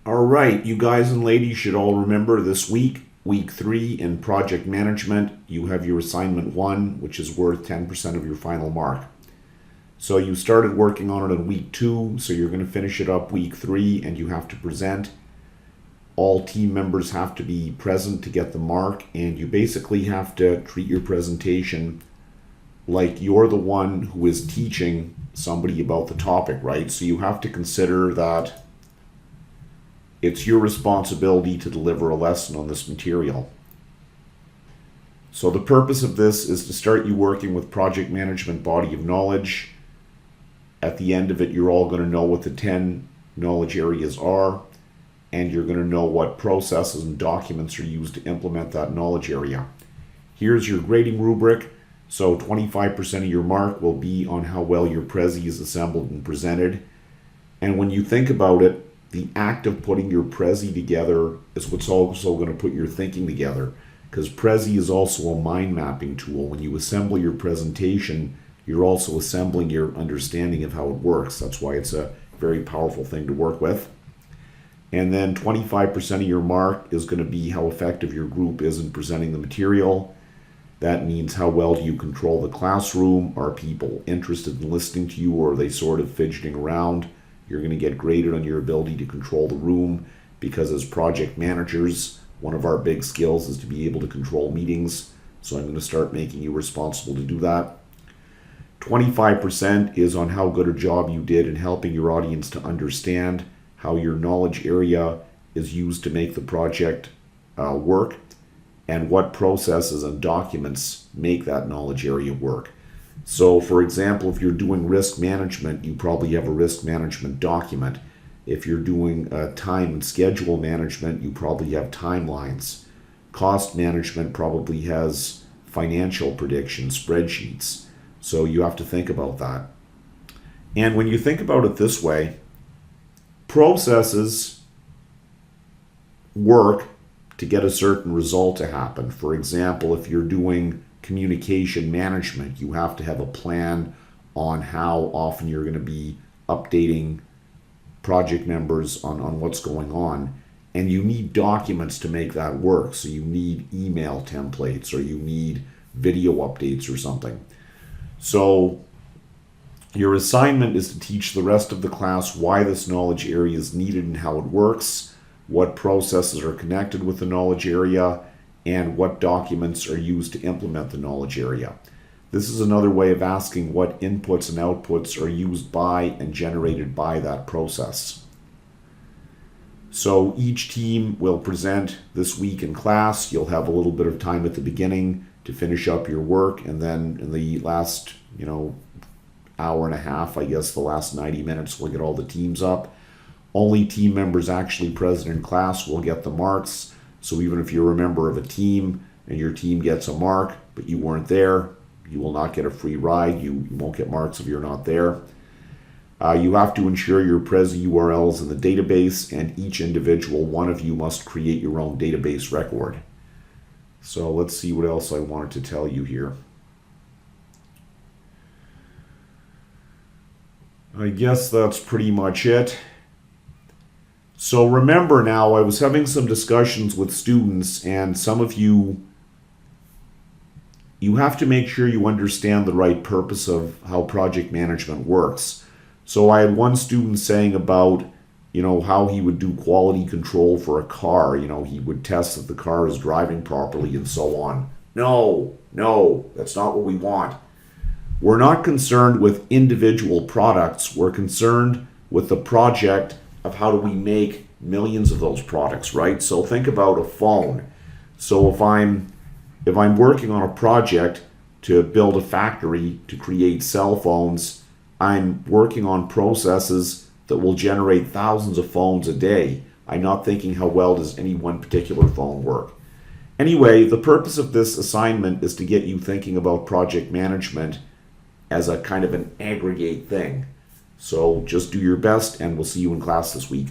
All right, you guys and ladies should all remember this week, week 3 in project management, you have your assignment 1, which is worth 10% of your final mark. So you started working on it in week 2, so you're going to finish it up week 3 and you have to present. All team members have to be present to get the mark, and you basically have to treat your presentation like you're the one who is teaching somebody about the topic, right? So you have to consider that it's your responsibility to deliver a lesson on this material. So the purpose of this is to start you working with project management body of knowledge. At the end of it, you're all going to know what the 10 knowledge areas are, and you're going to know what processes and documents are used to implement that knowledge area. Here's your grading rubric. So 25% of your mark will be on how well your Prezi is assembled and presented. And when you think about it, the act of putting your Prezi together is what's also going to put your thinking together, because Prezi is also a mind mapping tool. When you assemble your presentation, you're also assembling your understanding of how it works. That's why it's a very powerful thing to work with. And then 25% of your mark is going to be how effective your group is in presenting the material. That means how well do you control the classroom? Are people interested in listening to you, or are they sort of fidgeting around? You're going to get graded on your ability to control the room, because as project managers, one of our big skills is to be able to control meetings. So I'm going to start making you responsible to do that. 25% is on how good a job you did in helping your audience to understand how your knowledge area is used to make the project work, and what processes and documents make that knowledge area work. So for example, if you're doing risk management, you probably have a risk management document. If you're doing time and schedule management, you probably have timelines. Cost management probably has financial prediction spreadsheets. So you have to think about that. And when you think about it this way, processes work to get a certain result to happen. For example, if you're doing communication management, you have to have a plan on how often you're going to be updating project members on what's going on. And you need documents to make that work. So you need email templates, or you need video updates or something. So your assignment is to teach the rest of the class why this knowledge area is needed and how it works, what processes are connected with the knowledge area, and what documents are used to implement the knowledge area. This is another way of asking what inputs and outputs are used by and generated by that process. So each team will present this week in class. You'll have a little bit of time at the beginning to finish up your work, and then in the last, hour and a half, I guess the last 90 minutes, we'll get all the teams up. Only team members actually present in class will get the marks. So even if you're a member of a team and your team gets a mark, but you weren't there, you will not get a free ride. You won't get marks if you're not there. You have to ensure your Prezi URL is in the database, and each individual one of you must create your own database record. So let's see what else I wanted to tell you here. I guess that's pretty much it. So remember now, I was having some discussions with students, and some of you have to make sure you understand the right purpose of how project management works. So I had one student saying about, how he would do quality control for a car. He would test that the car is driving properly and so on. No, that's not what we want. We're not concerned with individual products. We're concerned with the project of how do we make millions of those products, right? So think about a phone. So if I'm working on a project to build a factory to create cell phones, I'm working on processes that will generate thousands of phones a day. I'm not thinking how well does any one particular phone work. Anyway, the purpose of this assignment is to get you thinking about project management as a kind of an aggregate thing. So just do your best, and we'll see you in class this week.